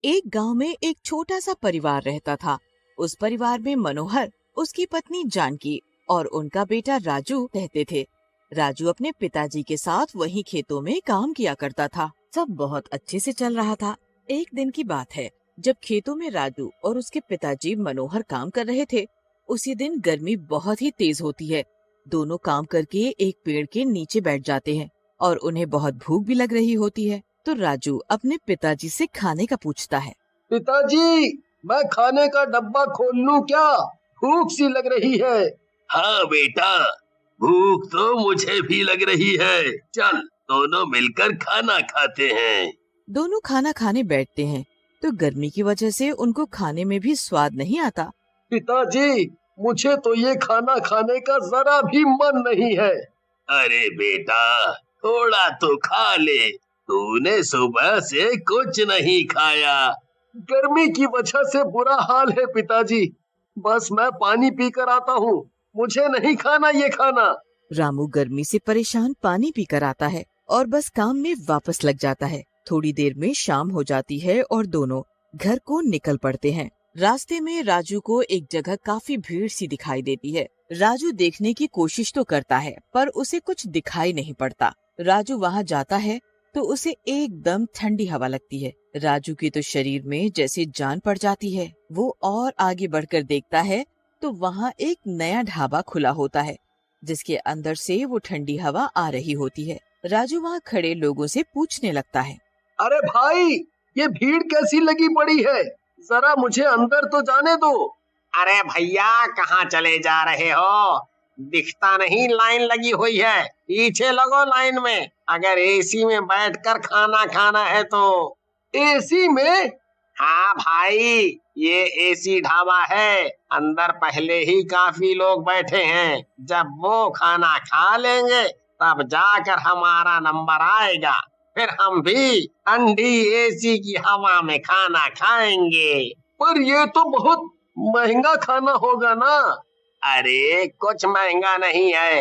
एक गांव में एक छोटा सा परिवार रहता था। उस परिवार में मनोहर, उसकी पत्नी जानकी और उनका बेटा राजू रहते थे। राजू अपने पिताजी के साथ वहीं खेतों में काम किया करता था। सब बहुत अच्छे से चल रहा था। एक दिन की बात है, जब खेतों में राजू और उसके पिताजी मनोहर काम कर रहे थे। उसी दिन गर्मी बहुत ही तेज होती है। दोनों काम करके एक पेड़ के नीचे बैठ जाते हैं और उन्हें बहुत भूख भी लग रही होती है। तो राजू अपने पिताजी से खाने का पूछता है। पिताजी, मैं खाने का डब्बा खोल लूं क्या? भूख सी लग रही है। हाँ बेटा, भूख तो मुझे भी लग रही है। चल दोनों मिलकर खाना खाते हैं। दोनों खाना खाने बैठते हैं तो गर्मी की वजह से उनको खाने में भी स्वाद नहीं आता। पिताजी, मुझे तो ये खाना खाने का जरा भी मन नहीं है। अरे बेटा, थोड़ा तो खा ले। तूने सुबह से कुछ नहीं खाया। गर्मी की वजह से बुरा हाल है पिताजी। बस मैं पानी पीकर आता हूँ। मुझे नहीं खाना ये खाना। रामू गर्मी से परेशान पानी पीकर आता है और बस काम में वापस लग जाता है। थोड़ी देर में शाम हो जाती है और दोनों घर को निकल पड़ते हैं। रास्ते में राजू को एक जगह काफी भीड़ सी दिखाई देती है। राजू देखने की कोशिश तो करता है पर उसे कुछ दिखाई नहीं पड़ता। राजू वहाँ जाता है तो उसे एकदम ठंडी हवा लगती है। राजू के तो शरीर में जैसे जान पड़ जाती है। वो और आगे बढ़कर देखता है तो वहाँ एक नया ढाबा खुला होता है जिसके अंदर से वो ठंडी हवा आ रही होती है। राजू वहाँ खड़े लोगों से पूछने लगता है। अरे भाई, ये भीड़ कैसी लगी पड़ी है? जरा मुझे अंदर तो जाने दो। अरे भैया, कहाँ चले जा रहे हो? दिखता नहीं लाइन लगी हुई है। पीछे लगो लाइन में। अगर एसी में बैठकर खाना खाना है तो। एसी में? हाँ भाई, ये एसी ढाबा है। अंदर पहले ही काफी लोग बैठे हैं। जब वो खाना खा लेंगे तब जाकर हमारा नंबर आएगा। फिर हम भी ठंडी एसी की हवा में खाना खाएंगे। पर ये तो बहुत महंगा खाना होगा ना? अरे कुछ महंगा नहीं है,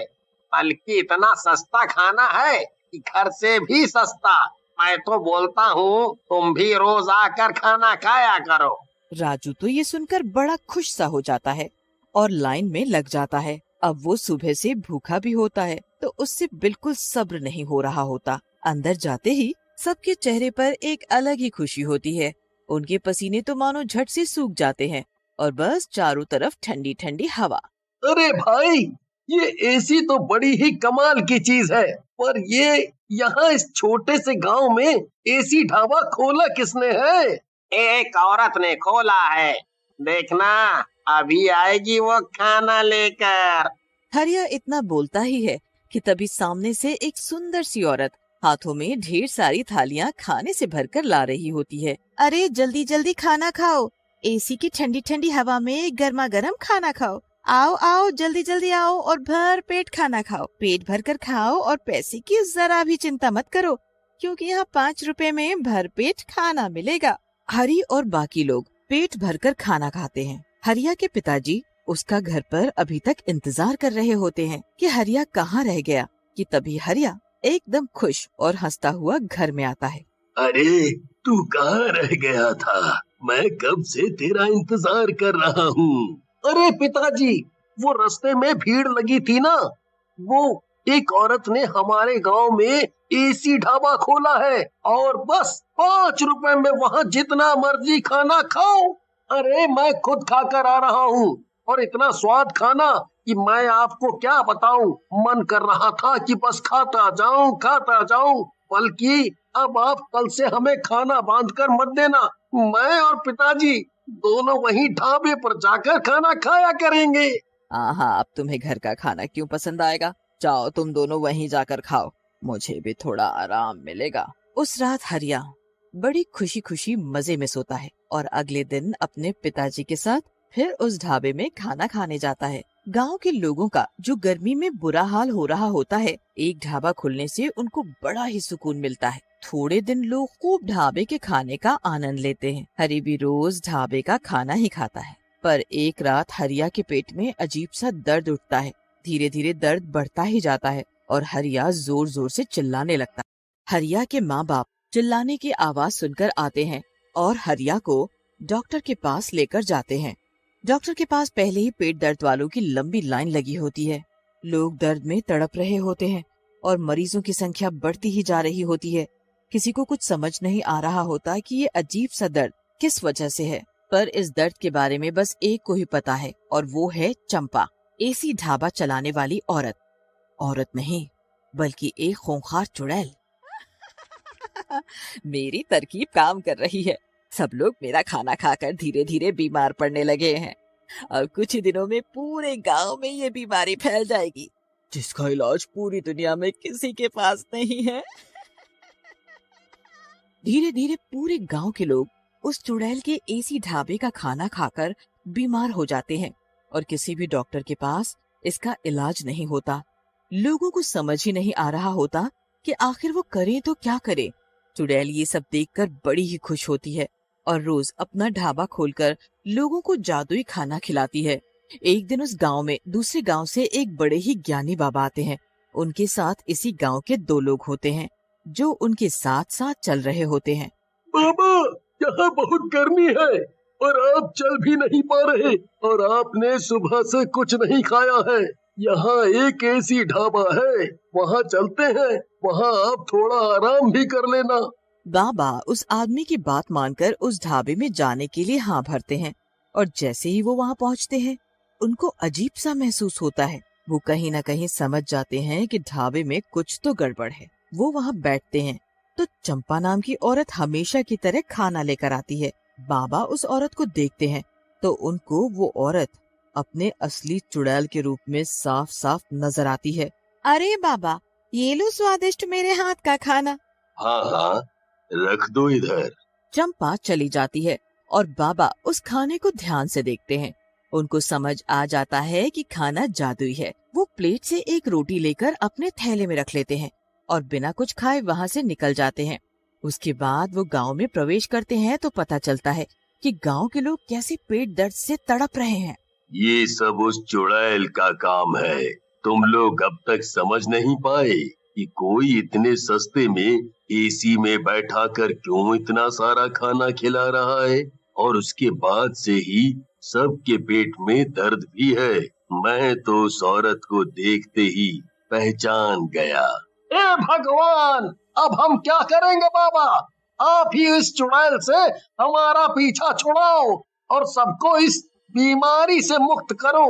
बल्कि इतना सस्ता खाना है कि घर से भी सस्ता। मैं तो बोलता हूँ तुम भी रोज आकर खाना खाया करो। राजू तो ये सुनकर बड़ा खुश सा हो जाता है और लाइन में लग जाता है। अब वो सुबह से भूखा भी होता है तो उससे बिल्कुल सब्र नहीं हो रहा होता। अंदर जाते ही सबके चेहरे पर एक अलग ही खुशी होती है। उनके पसीने तो मानो झट से सूख जाते हैं और बस चारों तरफ ठंडी ठंडी हवा। अरे भाई, ये एसी तो बड़ी ही कमाल की चीज है। पर ये यहाँ इस छोटे से गांव में एसी ढाबा खोला किसने है? एक औरत ने खोला है। देखना, अभी आएगी वो खाना लेकर। हरिया इतना बोलता ही है कि तभी सामने से एक सुंदर सी औरत हाथों में ढेर सारी थालियां खाने से भरकर ला रही होती है। अरे जल्दी जल्दी खाना खाओ, एसी की ठंडी ठंडी हवा में गर्मा गर्म खाना खाओ। आओ आओ, जल्दी जल्दी आओ और भर पेट खाना खाओ। पेट भर कर खाओ और पैसे की जरा भी चिंता मत करो, क्योंकि यहाँ 5 रुपए में भर पेट खाना मिलेगा। हरी और बाकी लोग पेट भरकर खाना खाते हैं। हरिया के पिताजी उसका घर पर अभी तक इंतजार कर रहे होते हैं कि हरिया कहाँ रह गया। कि तभी हरिया एकदम खुश और हंसता हुआ घर में आता है। अरे तू कहाँ रह गया था? मैं कब से तेरा इंतजार कर रहा हूँ। अरे पिताजी, वो रास्ते में भीड़ लगी थी ना, वो एक औरत ने हमारे गांव में एसी ढाबा खोला है और बस 5 रुपए में वहाँ जितना मर्जी खाना खाओ। अरे मैं खुद खाकर आ रहा हूँ और इतना स्वाद खाना कि मैं आपको क्या बताऊं। मन कर रहा था कि बस खाता जाऊं। बल्कि अब आप कल से हमें खाना बांध कर मत देना। मैं और पिताजी दोनों वहीं ढाबे पर जाकर खाना खाया करेंगे। हाँ, अब तुम्हें घर का खाना क्यों पसंद आएगा? जाओ तुम दोनों वहीं जाकर खाओ, मुझे भी थोड़ा आराम मिलेगा। उस रात हरिया बड़ी खुशी खुशी मजे में सोता है और अगले दिन अपने पिताजी के साथ फिर उस ढाबे में खाना खाने जाता है। गांव के लोगों का जो गर्मी में बुरा हाल हो रहा होता है, एक ढाबा खुलने से उनको बड़ा ही सुकून मिलता है। थोड़े दिन लोग खूब ढाबे के खाने का आनंद लेते हैं। हरी भी रोज ढाबे का खाना ही खाता है। पर एक रात हरिया के पेट में अजीब सा दर्द उठता है। धीरे धीरे दर्द बढ़ता ही जाता है और हरिया जोर जोर से चिल्लाने लगता है। हरिया के माँ बाप चिल्लाने की आवाज सुनकर आते हैं और हरिया को डॉक्टर के पास लेकर जाते हैं। डॉक्टर के पास पहले ही पेट दर्द वालों की लंबी लाइन लगी होती है। लोग दर्द में तड़प रहे होते हैं और मरीजों की संख्या बढ़ती ही जा रही होती है। किसी को कुछ समझ नहीं आ रहा होता कि ये अजीब सा दर्द किस वजह से है, पर इस दर्द के बारे में बस एक को ही पता है और वो है चंपा, एसी ढाबा चलाने वाली औरत। औरत नहीं बल्कि एक खूंखार चुड़ैल। मेरी तरकीब काम कर रही है। सब लोग मेरा खाना खाकर धीरे धीरे बीमार पड़ने लगे हैं और कुछ ही दिनों में पूरे गांव में ये बीमारी फैल जाएगी, जिसका इलाज पूरी दुनिया में किसी के पास नहीं है। धीरे धीरे पूरे गांव के लोग उस चुड़ैल के एसी ढाबे का खाना खाकर बीमार हो जाते हैं और किसी भी डॉक्टर के पास इसका इलाज नहीं होता। लोगों को समझ ही नहीं आ रहा होता कि आखिर वो करे तो क्या करे। चुड़ैल ये सब देखकर बड़ी ही खुश होती है और रोज अपना ढाबा खोलकर लोगों को जादुई खाना खिलाती है। एक दिन उस गांव में दूसरे गांव से एक बड़े ही ज्ञानी बाबा आते हैं। उनके साथ इसी गांव के 2 लोग होते हैं जो उनके साथ साथ चल रहे होते हैं। बाबा, यहाँ बहुत गर्मी है और आप चल भी नहीं पा रहे और आपने सुबह से कुछ नहीं खाया है। यहाँ एक एसी ढाबा है, वहाँ चलते हैं, वहाँ आप थोड़ा आराम भी कर लेना। बाबा उस आदमी की बात मानकर उस ढाबे में जाने के लिए हाँ भरते हैं और जैसे ही वो वहाँ पहुँचते हैं उनको अजीब सा महसूस होता है। वो कहीं न कहीं समझ जाते हैं कि ढाबे में कुछ तो गड़बड़ है। वो वहाँ बैठते हैं तो चंपा नाम की औरत हमेशा की तरह खाना लेकर आती है। बाबा उस औरत को देखते हैं तो उनको वो औरत अपने असली चुड़ैल के रूप में साफ साफ नजर आती है। अरे बाबा, ये लो स्वादिष्ट मेरे हाथ का खाना। हाँ हाँ, रख दो इधर। चंपा चली जाती है और बाबा उस खाने को ध्यान से देखते हैं। उनको समझ आ जाता है कि खाना जादुई है। वो प्लेट से एक रोटी लेकर अपने थैले में रख लेते हैं और बिना कुछ खाए वहाँ से निकल जाते हैं। उसके बाद वो गांव में प्रवेश करते हैं तो पता चलता है कि गांव के लोग कैसे पेट दर्द से तड़प रहे हैं। ये सब उस चुड़ैल का काम है। तुम लोग अब तक समझ नहीं पाए कि कोई इतने सस्ते में एसी में बैठा कर क्यों इतना सारा खाना खिला रहा है, और उसके बाद से ही सबके पेट में दर्द भी है। मैं तो उस औरत को देखते ही पहचान गया। ए भगवान, अब हम क्या करेंगे बाबा? आप ही इस चुड़ैल से हमारा पीछा छुड़ाओ और सबको इस बीमारी से मुक्त करो।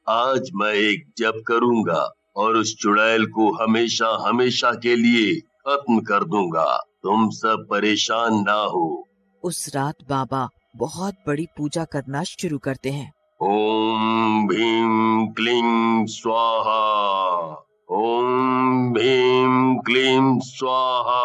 आज मैं एक जप करूंगा और उस चुड़ैल को हमेशा हमेशा के लिए खत्म कर दूंगा। तुम सब परेशान ना हो। उस रात बाबा बहुत बड़ी पूजा करना शुरू करते हैं। ओम भीम क्लीं स्वाहा, ओम भीम क्लीं स्वाहा।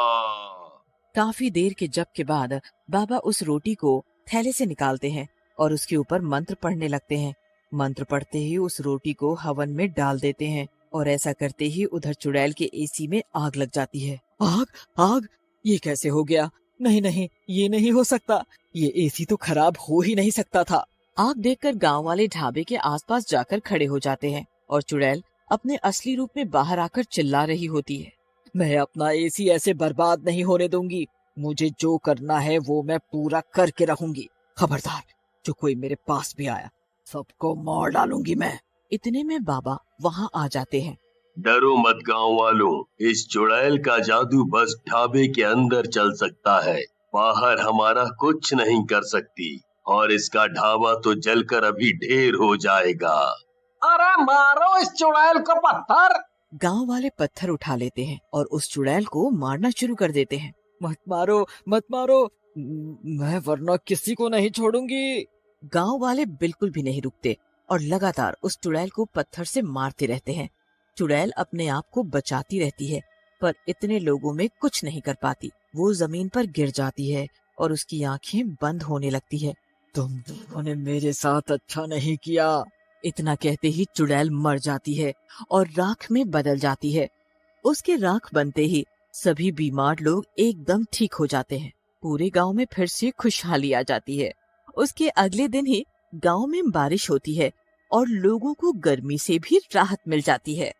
काफी देर के जप के बाद बाबा उस रोटी को थैले से निकालते हैं और उसके ऊपर मंत्र पढ़ने लगते हैं। मंत्र पढ़ते ही उस रोटी को हवन में डाल देते हैं और ऐसा करते ही उधर चुड़ैल के एसी में आग लग जाती है। आग आग, ये कैसे हो गया? नहीं नहीं, ये नहीं हो सकता। ये एसी तो खराब हो ही नहीं सकता था। आग देखकर गांव वाले ढाबे के आसपास जाकर खड़े हो जाते हैं और चुड़ैल अपने असली रूप में बाहर आकर चिल्ला रही होती है। मैं अपना एसी ऐसे बर्बाद नहीं होने दूंगी। मुझे जो करना है वो मैं पूरा करके रहूंगी। खबरदार, जो कोई मेरे पास भी आया सबको मार डालूंगी मैं। इतने में बाबा वहाँ आ जाते हैं। डरो मत गांव वालों, इस चुड़ैल का जादू बस ढाबे के अंदर चल सकता है, बाहर हमारा कुछ नहीं कर सकती, और इसका ढाबा तो जलकर अभी ढेर हो जाएगा। अरे मारो इस चुड़ैल को पत्थर। गांव वाले पत्थर उठा लेते हैं और उस चुड़ैल को मारना शुरू कर देते हैं। मत मारो मत मारो, मैं वरना किसी को नहीं छोड़ूंगी। गांव वाले बिल्कुल भी नहीं रुकते और लगातार उस चुड़ैल को पत्थर से मारते रहते हैं। चुड़ैल अपने आप को बचाती रहती है पर इतने लोगों में कुछ नहीं कर पाती। वो जमीन पर गिर जाती है और उसकी आंखें बंद होने लगती है। तुम लोगों ने मेरे साथ अच्छा नहीं किया। इतना कहते ही चुड़ैल मर जाती है और राख में बदल जाती है। उसके राख बनते ही सभी बीमार लोग एकदम ठीक हो जाते हैं। पूरे गांव में फिर से खुशहाली आ जाती है। उसके अगले दिन ही गांव में बारिश होती है और लोगों को गर्मी से भी राहत मिल जाती है।